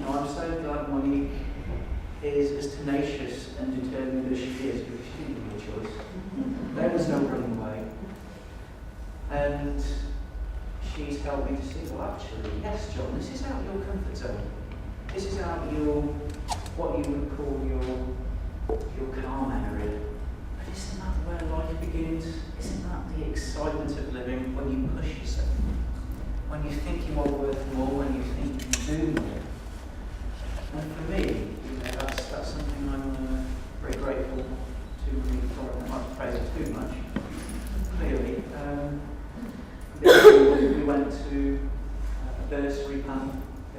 I'm so glad Monique is as tenacious and determined as she is, because she didn't have a choice. There was no running away. And she's helped me to see, well, actually, yes, John, this is out of your comfort zone. This is out of your, what you would call your calm area. But isn't that where life begins? Isn't that the excitement of living, when you push yourself? When you think you are worth more, when you think you do more? And for me, that's something I'm very grateful to Monique for. I don't like to praise her too much, clearly. We went to a bursary camp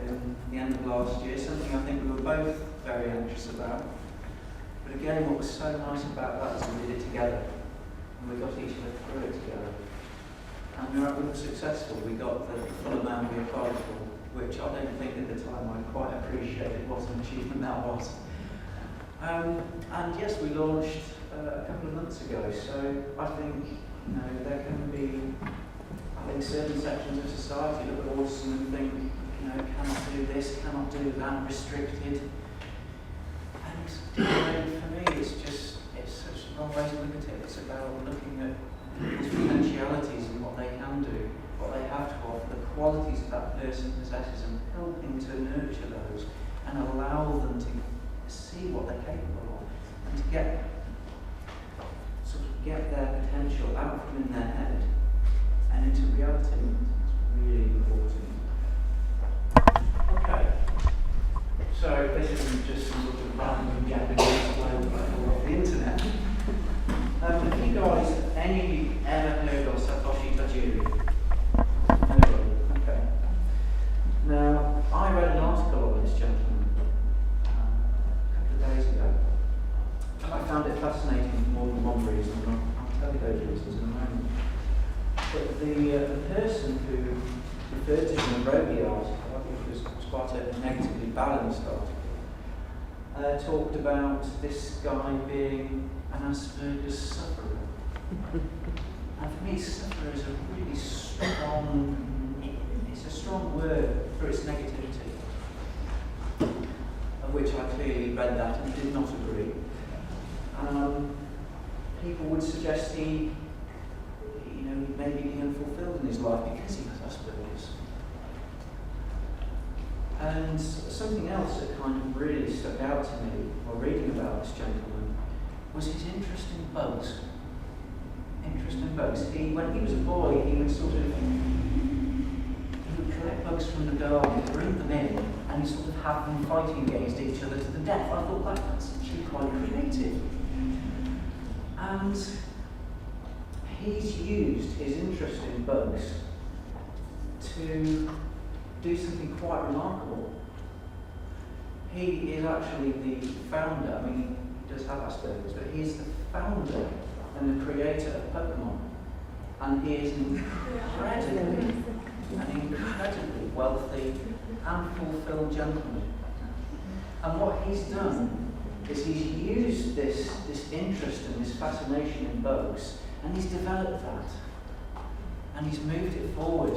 in the end of last year, something I think we were both very anxious about. But again, what was so nice about that is we did it together, and we got each other through it together. And we were successful. We got the full amount we applied for, which I don't think at the time I quite appreciated what an achievement that was. And yes, we launched a couple of months ago, so I think there can be, certain sections of society look at Autism and think, cannot do this, cannot do that, restricted. And for me, it's such a wrong way to look at it. It's about looking at these potentialities and what they can do, what they have to offer, the qualities that that person possesses, and helping to nurture those and allow them to see what they're capable of, and to get their potential out from in their head and into reality. It's really important. Okay, so this isn't just some sort of random Japanese word off the internet. Have you guys, any of you ever heard of Satoshi Tajiri? Nobody? Okay. Now, I read an article on this gentleman a couple of days ago. I found it fascinating for more than one reason, and I'll tell you those reasons in a moment. But the person who referred to him and wrote the article, which was quite a negatively balanced article, talked about this guy being an Asperger's sufferer. And for me, sufferer is a really strong, it's a strong word for its negativity, of which I clearly read that and did not agree. People would suggest he may be unfulfilled in his life because he has Asperger's. And something else that kind of really stuck out to me while reading about this gentleman was his interest in bugs. When he was a boy, he would collect bugs from the garden, bring them in, and he'd sort of have them fighting against each other to the death. I thought that's actually quite creative. And he's used his interest in bugs to do something quite remarkable. He is actually the founder, he does have Asperger's, but he's the founder and the creator of Pokemon. And he is an incredibly wealthy and fulfilled gentleman. And what he's done is he's used this interest and this fascination in bugs, and he's developed that. And he's moved it forward.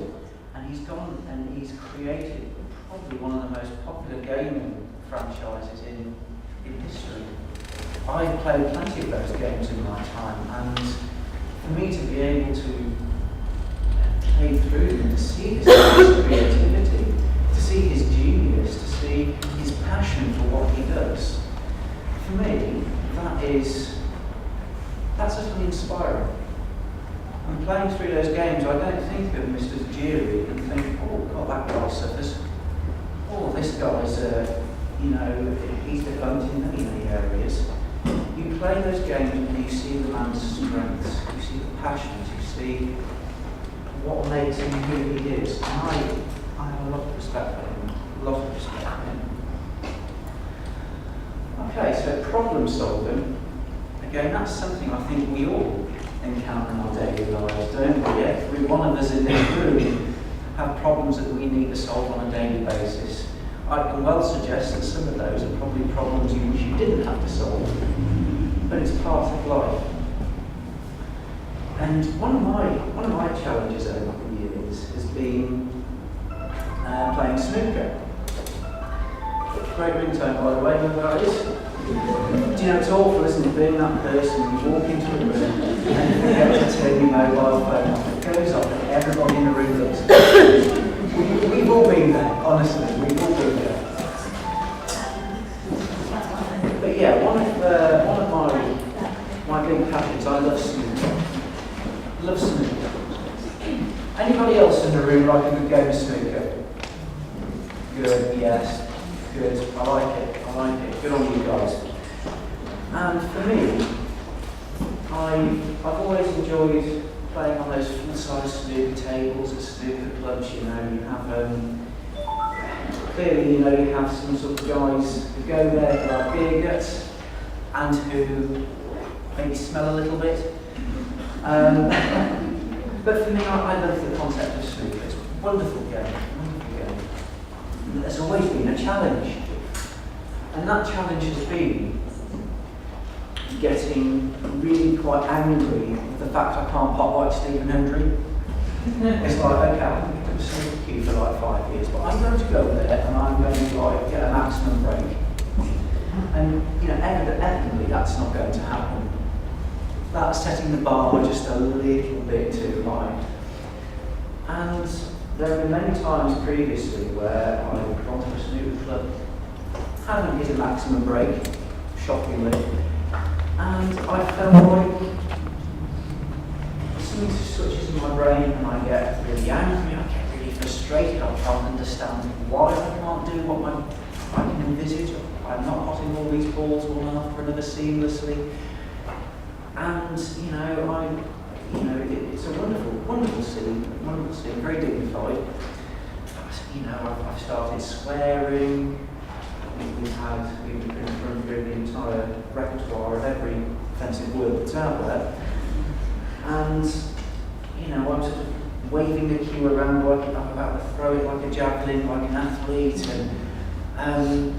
And he's gone and he's created probably one of the most popular gaming franchises in history. I've played plenty of those games in my time, and for me to be able to play through them, to see this guy's creativity, to see his genius, to see his passion for what he does, for me, that's utterly inspiring. And playing through those games, I don't think of Mr. Tajiri and think, oh God, that guy suffers. Oh, this guy's, he's defunct in many areas. You play those games and you see the man's strengths, you see the passions, you see what makes him who he is. And I have a lot of respect for him, Okay, so problem solving. Again, that's something I think we all encounter in our daily lives, don't we? Every one of us in this room have problems that we need to solve on a daily basis. I can well suggest that some of those are probably problems you wish you didn't have to solve, but it's part of life. And one of my challenges over the years has been playing snooker. Great ringtone, by the way, guys. Do you know, it's awful, isn't it, being that person when you walk into a room and you forget to turn your mobile phone off. It goes off and everybody in the room looks at you. We've all been there, honestly, we've all been there. But yeah, one of my big passions, I love snooker. Love snooker. Anybody else in the room like a good game of snooker? Good, yes. Good, I like it, good on you guys. And for me, I've always enjoyed playing on those full-size snooker tables at snooker clubs. You know, you have, clearly, you know, you have some sort of guys who go there who are beer guts and who maybe smell a little bit. But for me, I love the concept of snooker. It's a wonderful game. There's always been a challenge, and that challenge has been getting really quite angry with the fact I can't pop like Stephen Hendry. It's like, okay, I've been in the snooker queue for like 5 years, but I'm going to go there and I'm going to like get a maximum break. And you know, evidently that's not going to happen. That's setting the bar just a little bit too high. And there have been many times previously where I've gone to a snooker club, haven't hit a maximum break, shockingly, and I felt like something switches in my brain and I get really angry, I get really frustrated, I can't understand why I can't do what I can envisage. I'm not potting all these balls one after another seamlessly. And it's a wonderful scene, very dignified. You know, I've started swearing. We've been through the entire repertoire of every offensive word that's out there. And you know, I'm sort of waving the cue around like I'm about to throw it like a javelin, like an athlete, and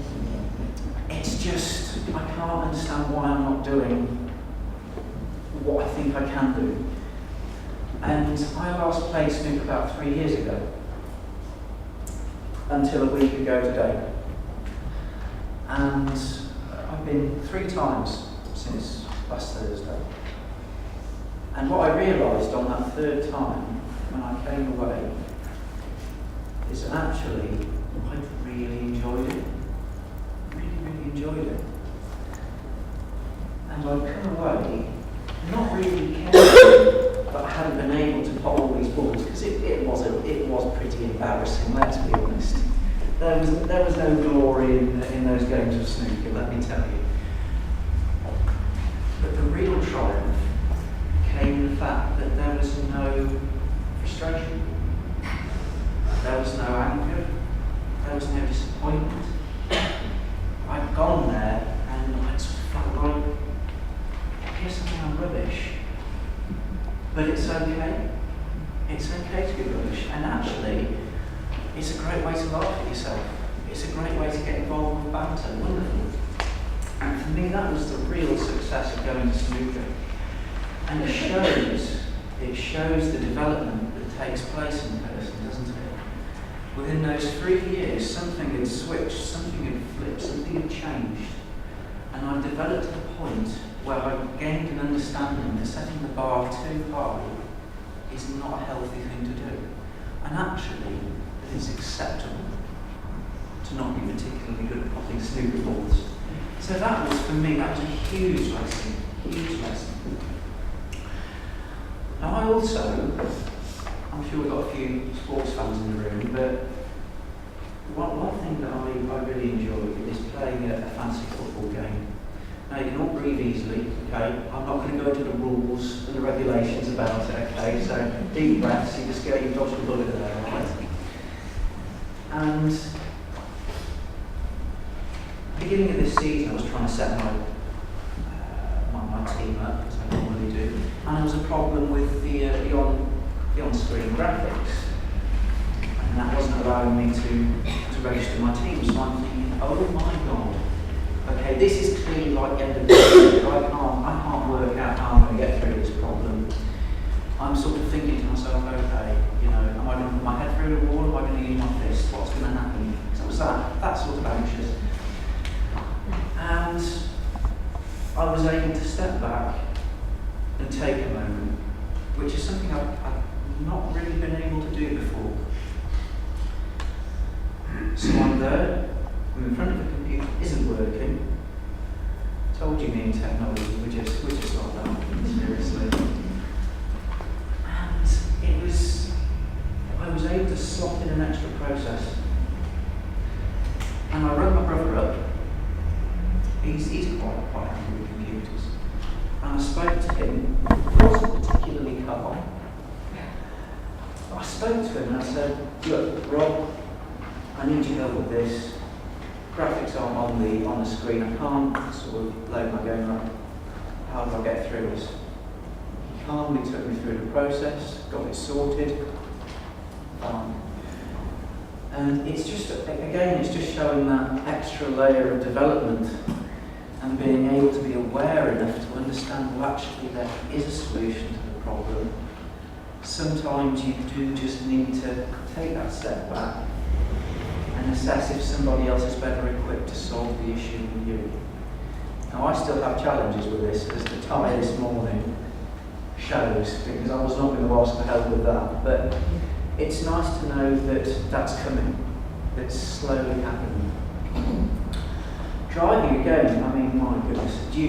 it's just I can't understand why I'm not doing what I think I can do. And I last played snooker about 3 years ago, until a week ago today. And I've been 3 times since last Thursday. And what I realised on that 3rd time, when I came away, is that actually I really enjoyed it. Really enjoyed it. And I've come away not really caring that I hadn't been able to pop all these balls, because it was pretty embarrassing, let's be honest. There was no glory in those games of snooker, let me tell you. But the real triumph came in the fact that there was no frustration, there was no anger, there was no disappointment. I'd gone there and I sort of felt like, I guess I'm rubbish, but it's okay. It's okay to be rubbish, and actually, it's a great way to laugh at yourself. It's a great way to get involved with banter. Wonderful. And for me, that was the real success of going to snooker. And it shows the development that takes place in a person, doesn't it? Within those 3 years, something had switched, something had flipped, something had changed. And I developed to the point where I gained an understanding that setting the bar too high is not a healthy thing to do. And actually, that it's acceptable to not be particularly good at potting snooker balls. So that was, for me, that was a huge lesson, huge lesson. Now I also, I'm sure we've got a few sports fans in the room, but one thing that I really enjoy is playing a fancy football game. Now you can all breathe easily, okay? I'm not going to go into the rules and the regulations about it, okay? So deep breaths, you just get you dodge the bullet there, alright? And at the beginning of this season, I was trying to set my team up, as I normally do, and there was a problem with the on-screen graphics, and that wasn't allowing me to register my team. So I'm thinking, oh my god. Okay, this is clearly like end of the day. I can't work out how I'm going to get through this problem. I'm sort of thinking to myself, okay, you know, am I going to put my head through the wall? Am I going to use my fist? What's going to happen? So I was that sort of anxious. I was able to step back and take a moment, which is something I've not really been able to do before. So I'm there, I'm in front of the computer, it isn't working. Told you me and technology, we're just like that, seriously. And I was able to slot in an extra process. And I rang my brother up. He's quite handy with computers. And I spoke to him. He wasn't particularly calm. I spoke to him and I said, look, Rob, I need your help with this. Graphics aren't on the screen. I can't sort of load my game up. How do I get through this? He calmly took me through the process, got it sorted. And it's just, again, it's just showing that extra layer of development and being able to be aware enough to understand, well, actually there is a solution to the problem. Sometimes you do just need to take that step back and assess if somebody else is better equipped to solve the issue than you. Now, I still have challenges with this, as the tie this morning shows, because I was not going to ask for help with that. But it's nice to know that that's coming, that's slowly happening. Driving again, I mean, my goodness, you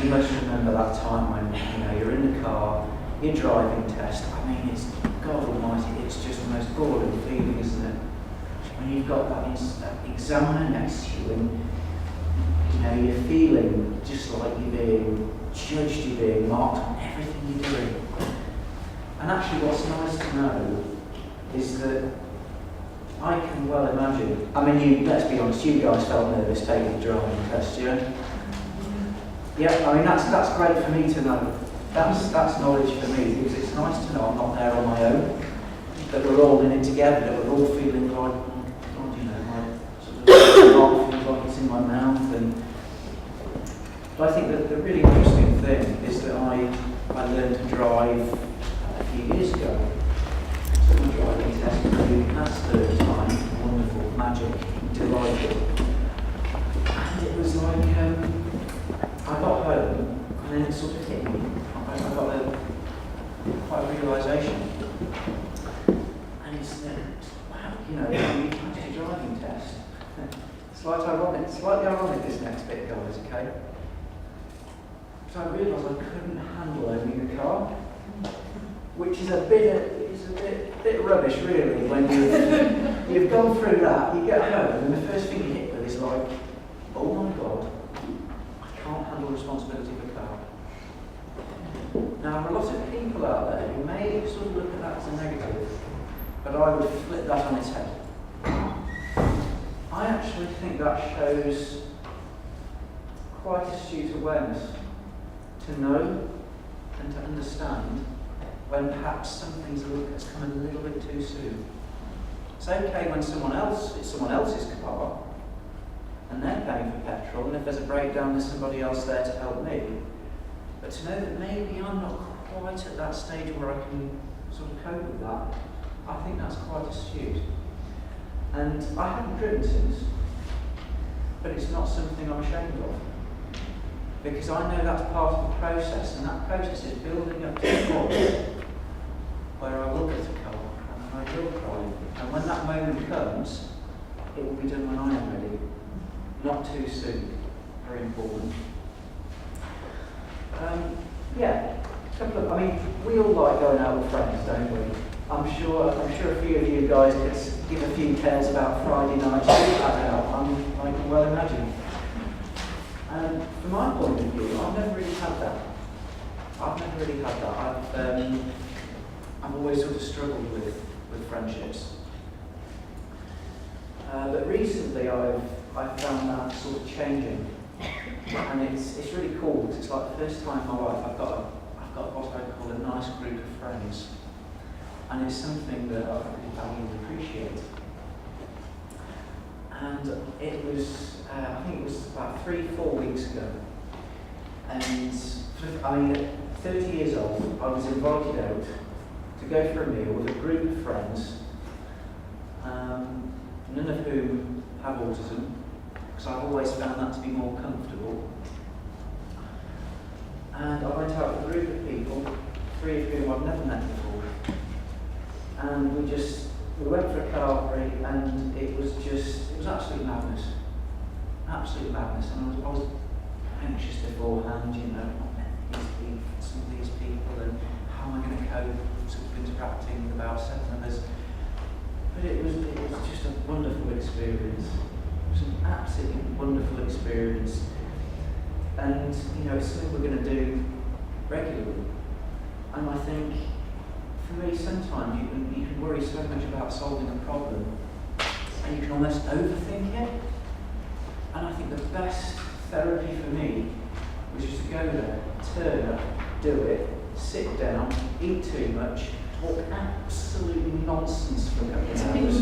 must remember that time when you're in the car, your driving test. I mean, it's God Almighty, it's just the most boring feeling, isn't it? When you've got that examiner next to you and you're feeling just like you're being judged, you're being marked on everything you're doing. And actually what's nice to know is that I can well imagine, I mean, let's be honest, you guys felt nervous taking the driving test, yeah? Yeah, I mean, that's great for me to know. That's knowledge for me, because it's nice to know I'm not there on my own, that we're all in it together, that we're all feeling like, my sort of heart feels like it's in my mouth. But I think that the really interesting thing is that I learned to drive a few years ago. So my driving test really that's third time, wonderful, magic, delightful. And it was like, I got home and then it sort of hit me. I got quite a realisation. And it's wow, you passed your driving test. Slightly ironic this next bit, guys, okay? So I realised I couldn't handle owning a car, which is a bit rubbish, really. When you've gone through that, you get home, and the first thing you hit with is like, oh my God, I can't handle the responsibility of a car. Now, there are a lot of people out there who may sort of look at that as a negative, but I would flip that on its head. I actually think that shows quite astute awareness to know and to understand when perhaps something's has come a little bit too soon. It's okay when it's someone else's car and they're paying for petrol, and if there's a breakdown there's somebody else there to help me. But to know that maybe I'm not quite at that stage where I can sort of cope with that, I think that's quite astute. And I haven't driven since, but it's not something I'm ashamed of. Because I know that's part of the process, and that process is building up to the point where I will get a car, and I will drive. And when that moment comes, it will be done when I am ready. Not too soon. Very important. We all like going out with friends, don't we? I'm sure a few of you guys could give a few tales about Friday nights out. I can well imagine. And from my point of view, I've never really had that. I've always sort of struggled with friendships. But recently I've found that sort of changing. And it's really cool, because it's like the first time in my life I've got what I call a nice group of friends. And it's something that I really value and appreciate. And it was, I think it was about 3-4 weeks ago. And 30 years old, I was invited out to go for a meal with a group of friends, none of whom have autism, because I've always found that to be more comfortable. And I went out with a group of people, 3 of whom I've never met before. And we went for a car break, and it was absolute madness. Absolute madness. And I was anxious beforehand, you know, I've met some of these people, and how am I going to cope, sort of interacting with about 7 of us. But it was just a wonderful experience. It was an absolutely wonderful experience. And, you know, it's something we're going to do regularly. And I think, for me, sometimes you can worry so much about solving a problem, and you can almost overthink it. And I think the best therapy for me was just to go there, turn up, do it, sit down, eat too much, talk absolutely nonsense for a couple of hours,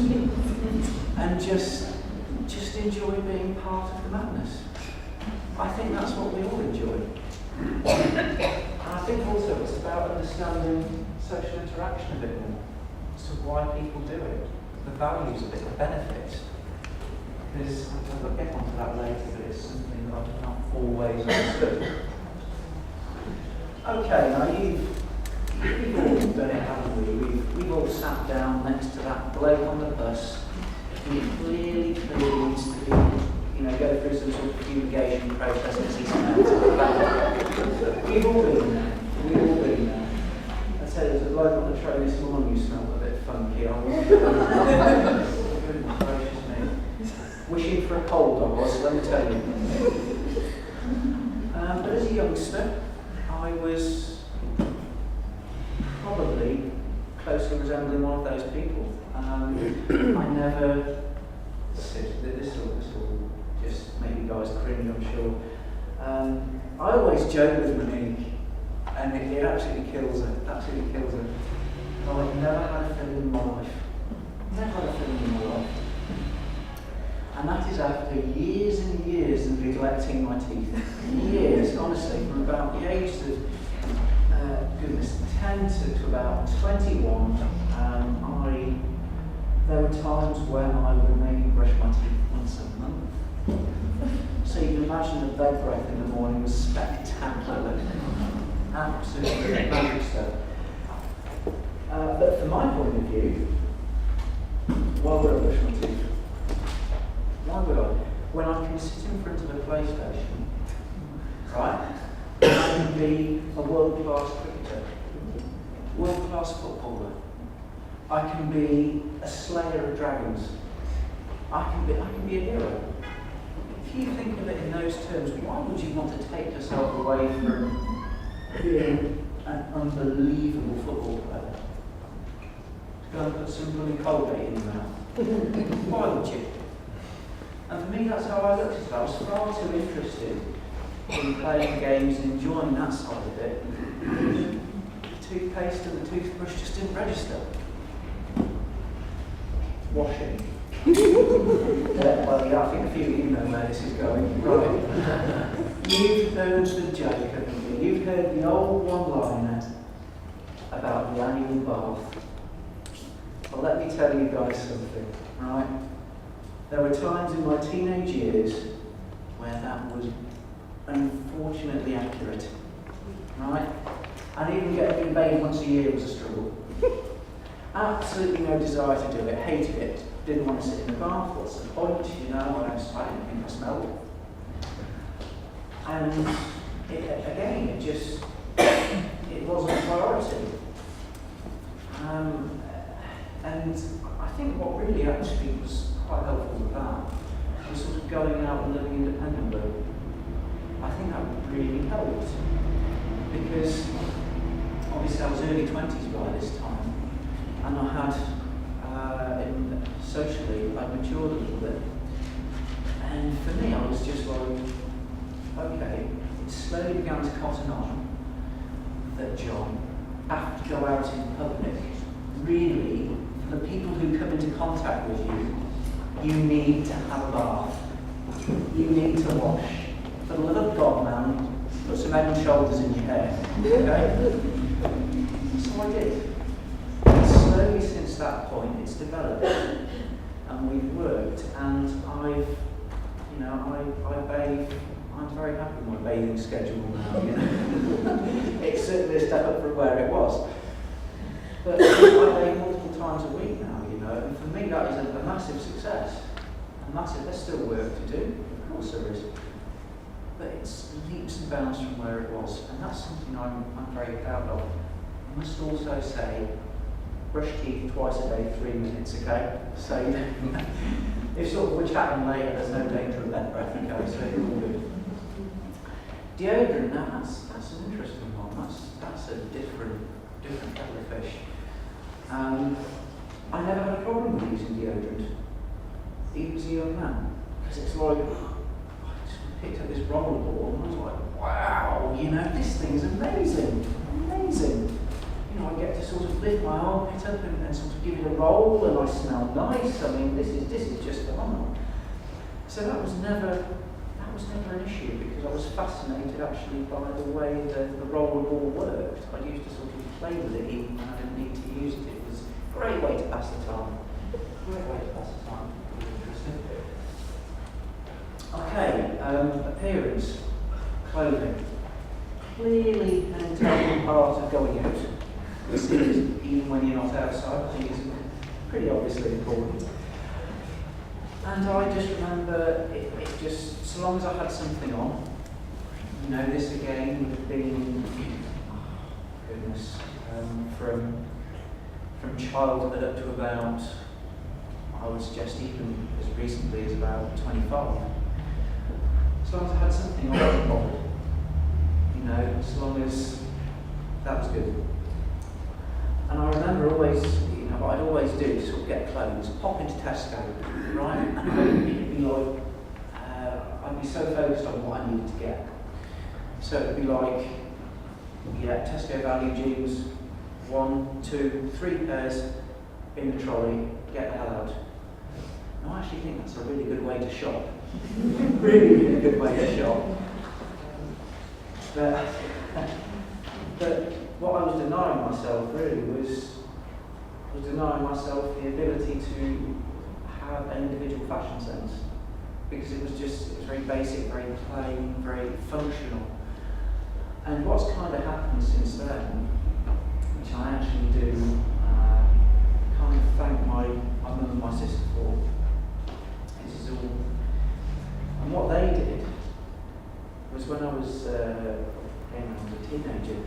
and just enjoy being part of the madness. I think that's what we all enjoy. And I think also it's about understanding social interaction a bit more, as to why people do it, the values of it, the benefits. Because I'll get onto that later, but it's something that I've not always understood. Okay, now we've all done it, haven't we? We've all sat down next to that bloke on the bus who clearly needs to be, you know, go through some sort of fumigation process because he smells bad. We've all been there. We've all been there. I said there's a bloke on the train this morning who smelled a bit funky. Goodness gracious me. Wishing for a cold I was, let me tell you. But as a youngster, I was probably closely resembling one of those people. I never, this will just make you guys cringe, I'm sure. I always joke with Monique, and it absolutely kills her, Oh, I've never had a film in my life. Never had a film in my life. And that is after years and years of neglecting my teeth. Years, honestly, from about the age of, 10 to about 21, there were times when I would maybe brush my teeth once a month. So you can imagine the bed breath in the morning was spectacular. Absolutely magic stuff. But from my point of view, why would I brush my teeth? Why would I? When I can sit in front of a PlayStation, right, and I can be a world-class cricketer, world-class footballer, I can be a slayer of dragons, I can be a hero. If you think of it in those terms, why would you want to take yourself away from being an unbelievable football player? To go and put some bloody Colgate in your mouth? Why would you? And for me, that's how I looked at it. I was far too interested in playing games and enjoying that side of it. The toothpaste and the toothbrush just didn't register. Washing. Well, yeah, I think a few of you know where this is going. Right. You've heard the joke, haven't you? You've heard the old one-liner about the annual bath. Well, let me tell you guys something, right? There were times in my teenage years where that was unfortunately accurate, right? And even getting in bathed once a year was a struggle. Absolutely no desire to do it, hated it, didn't want to sit in the bath, what's the point, you know, I didn't think I smelled it. And it wasn't a priority. And I think what really actually was quite helpful with that was sort of going out and living independently. I think that really helped, because obviously I was early 20s by this time, and I had, socially, I'd matured a little bit. And for me, I was just like, okay, it slowly began to cotton on that John, have to go out in public. Really, for the people who come into contact with you, you need to have a bath. You need to wash. For the love of God, man, put some head and shoulders in your hair. Okay? So I did. And slowly since that point, it's developed. And we've worked, and I bathe I'm very happy with my bathing schedule now, you know. It's certainly a step up from where it was. But I bathe multiple times a week now, you know, and for me that is a massive success. A massive, there's still work to do, of course there is. But it's leaps and bounds from where it was, and that's something I'm very proud of. I must also say, brush teeth twice a day, 3 minutes, okay? So, if sort of we're chatting later, there's no danger of that breath, okay? So it's all good. Deodorant, now that's an interesting one. That's a different kettle of fish. I never had a problem with using deodorant, even as a young man, because it's like, I picked up this rollerball and I was like, wow, you know, this thing's amazing, amazing. You know, I get to sort of lift my armpit up and sort of give it a roll, and I smell nice. I mean, this is just phenomenal. So that was never an issue, because I was fascinated actually by the way the rollerball worked. I used to sort of play with it even when I didn't need to use it. It was a great way to pass the time. Great way to pass the time. Interesting. Okay, appearance, clothing. Clearly an integral part of going out. You see it even when you're not outside. I think it's pretty obviously important. And I just remember it just, so long as I had something on, you know, this again would have been, oh, goodness, from childhood up to about, I would suggest even as recently as about 25. As long as I had something on, I wasn't bothered. You know, as long as that was good. And I remember always, you know, what I'd always do to sort of get clothes, pop into Tesco, right? And it'd be like, I'd be so focused on what I needed to get. So it'd be like, yeah, Tesco value jeans, 1, 2, 3 pairs in the trolley, get the hell out. And I actually think that's a really good way to shop. Really, really good way to shop. But what I was denying myself really was denying myself the ability to have an individual fashion sense, because it was very basic, very plain, very functional. And what's kind of happened since then, which I actually do kind of thank my mum and my sister for, this is all, and what they did was when I was a teenager,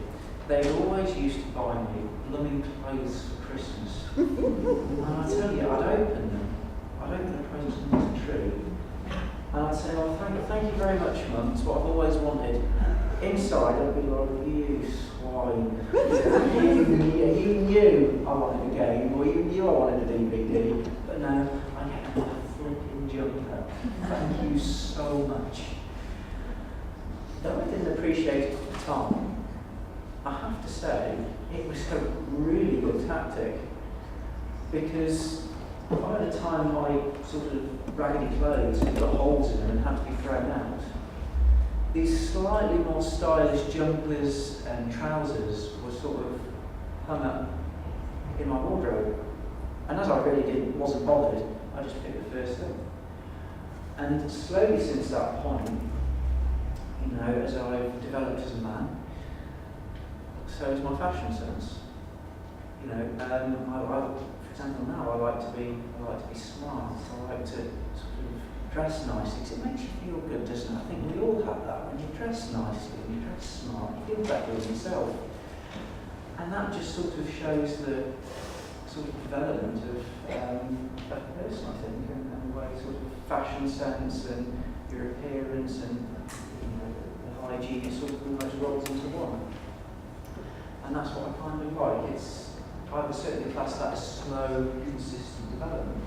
they always used to buy me blooming clothes for Christmas. And I tell you, I'd open them. I'd open the presents under the tree. And I'd say, oh, thank you very much, Mum. It's what I've always wanted. Inside, I'd be like, you swine. you knew I wanted a game, or you knew I wanted a DVD. But no, I get a flipping jumper. Thank you so much. Though I didn't appreciate it at the time, I have to say, it was a really good tactic, because by the time my sort of raggedy clothes had got holes in them and had to be thrown out, these slightly more stylish jumpers and trousers were sort of hung up in my wardrobe. And as I really wasn't bothered, I just picked the first thing. And slowly since that point, you know, as I've developed as a man, so is my fashion sense. You know, for example, now I like to be smart. I like to sort of dress nicely, because it makes you feel good, doesn't it? I think we all have that. When you dress nicely, when you dress smart, you feel better with yourself. And that just sort of shows the sort of development of a person, I think, and the way sort of fashion sense and your appearance and, you know, the hygiene, it sort of almost rolls into one. And that's what I kind of like. I would certainly class that as slow, consistent development.